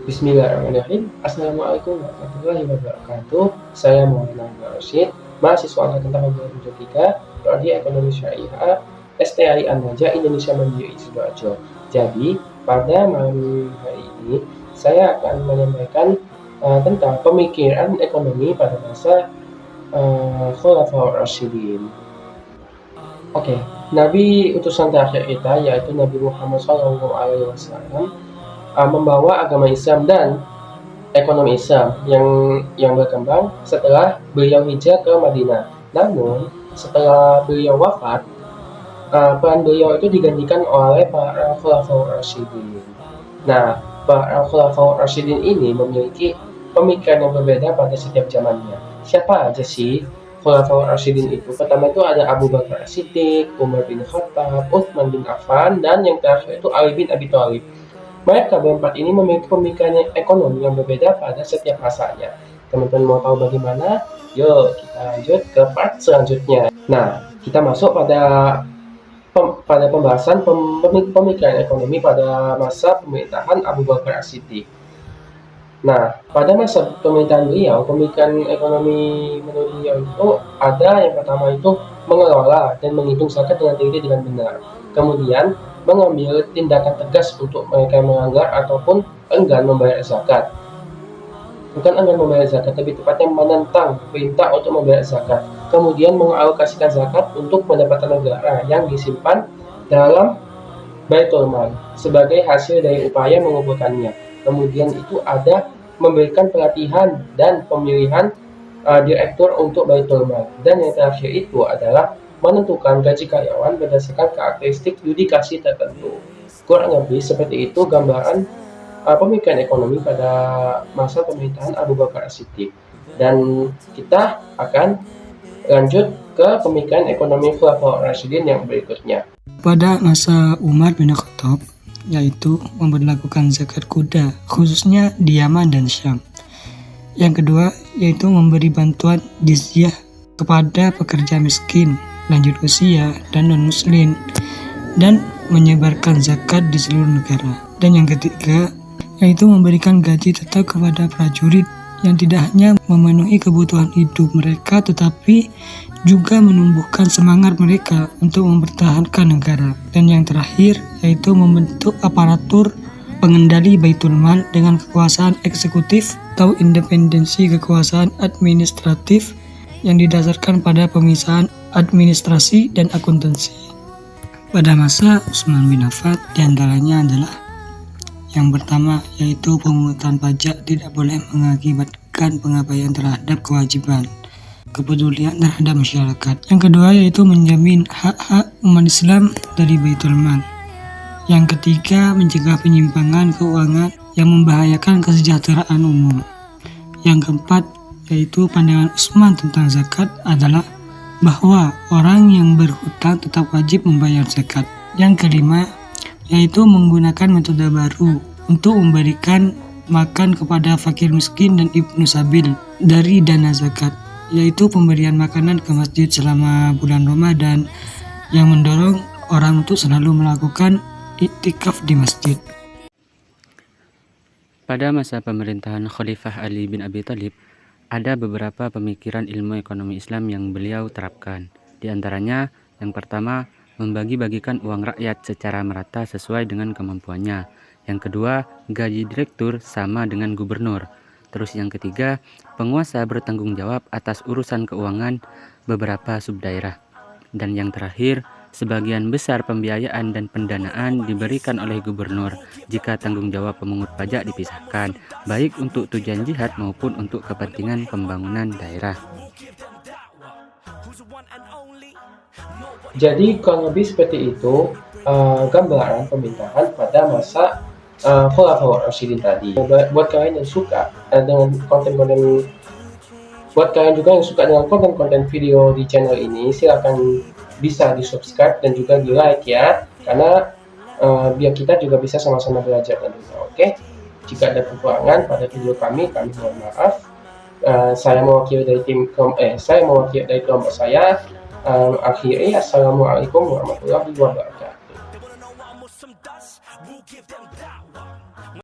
Bismillahirrahmanirrahim. Assalamualaikum warahmatullahi wabarakatuh. Saya Muhammad Rashid, mahasiswa angkatan tahun 2023, Prodi Ekonomi Syariah, STI An-Najah Indonesia Mandiri Sidoarjo. Jadi, pada malam hari ini saya akan menyampaikan tentang pemikiran ekonomi pada masa Khulafaur Rasyidin. Oke, Nabi utusan terakhir kita yaitu Nabi Muhammad SAW membawa agama Islam dan ekonomi Islam yang berkembang setelah beliau hijrah ke Madinah. Namun, setelah beliau wafat, peran beliau itu digantikan oleh para Khulafaur Rasyidin. Nah, para Khulafaur Rasyidin ini memiliki pemikiran yang berbeda pada setiap zamannya. Siapa aja sih Khulafaur Rasyidin itu? Pertama itu ada Abu Bakar As-Siddiq, Umar bin Khattab, Utsman bin Affan, dan yang terakhir itu Ali bin Abi Thalib. Mereka berempat ini memiliki pemikiran ekonomi yang berbeda pada setiap masanya. Teman-teman mau tahu bagaimana? Yuk kita lanjut ke part selanjutnya. Nah, kita masuk pada pembahasan pemikiran ekonomi pada masa pemerintahan Abu Bakar As-Siddiq. Nah, pada masa pemerintahan beliau, pemikiran ekonomi menurut beliau itu ada yang pertama itu mengelola dan menghitung zakat dengan teliti dengan benar. Kemudian mengambil tindakan tegas untuk mereka yang melanggar ataupun enggan membayar zakat. Bukan enggan membayar zakat, lebih tepatnya menentang perintah untuk membayar zakat. Kemudian mengalokasikan zakat untuk pendapatan negara yang disimpan dalam Baitul Mal sebagai hasil dari upaya mengumpulkannya. Kemudian itu ada memberikan pelatihan dan pemilihan direktur untuk Baitul Mal. Dan yang terakhir itu adalah menentukan gaji karyawan berdasarkan karakteristik yudikasi tertentu. Kurang lebih seperti itu gambaran pemikiran ekonomi pada masa pemerintahan Abu Bakar As-Siddiq. Dan kita akan lanjut ke pemikiran ekonomi Khulafaur Rasyidin yang berikutnya. Pada masa Umar bin Khattab, yaitu memberlakukan zakat kuda, khususnya di Yaman dan Syam. Yang kedua, yaitu memberi bantuan jizyah kepada pekerja miskin, lanjut usia, dan non-muslim, dan menyebarkan zakat di seluruh negara. Dan yang ketiga, yaitu memberikan gaji tetap kepada prajurit yang tidak hanya memenuhi kebutuhan hidup mereka, tetapi juga menumbuhkan semangat mereka untuk mempertahankan negara. Dan yang terakhir, yaitu membentuk aparatur pengendali Baitul Mal dengan kekuasaan eksekutif atau independensi kekuasaan administratif yang didasarkan pada pemisahan administrasi dan akuntansi. Pada masa Utsman bin Affan, diantaranya adalah yang pertama, yaitu pemungutan pajak tidak boleh mengakibatkan pengabaian terhadap kewajiban kepedulian terhadap masyarakat. Yang kedua, yaitu menjamin hak-hak umat Islam dari Baitul Mal. Yang ketiga, mencegah penyimpangan keuangan yang membahayakan kesejahteraan umum. Yang keempat, yaitu pandangan Utsman tentang zakat adalah bahwa orang yang berhutang tetap wajib membayar zakat. Yang kelima, yaitu menggunakan metode baru untuk memberikan makan kepada fakir miskin dan ibnu sabil dari dana zakat, yaitu pemberian makanan ke masjid selama bulan Ramadan yang mendorong orang untuk selalu melakukan iktikaf di masjid. Pada masa pemerintahan Khalifah Ali bin Abi Thalib, ada beberapa pemikiran ilmu ekonomi Islam yang beliau terapkan. Di antaranya, yang pertama, membagi-bagikan uang rakyat secara merata sesuai dengan kemampuannya. Yang kedua, gaji direktur sama dengan gubernur. Terus yang ketiga, penguasa bertanggung jawab atas urusan keuangan beberapa subdaerah. Dan yang terakhir, sebagian besar pembiayaan dan pendanaan diberikan oleh gubernur jika tanggung jawab pemungut pajak dipisahkan, baik untuk tujuan jihad maupun untuk kepentingan pembangunan daerah. Jadi kurang lebih seperti itu gambaran pemerintahan pada masa Khulafaur Rasyidin tadi. Buat kalian yang suka dengan konten-konten, buat kalian juga yang suka dengan konten-konten video di channel ini, silakan bisa di subscribe dan juga di like ya, karena biar kita juga bisa sama-sama belajar tentunya. Oke, jika ada kekurangan pada video kami mohon maaf. Saya mewakili dari kelompok saya. Akhiri, assalamualaikum warahmatullahi wabarakatuh. us, we'll give them doubt.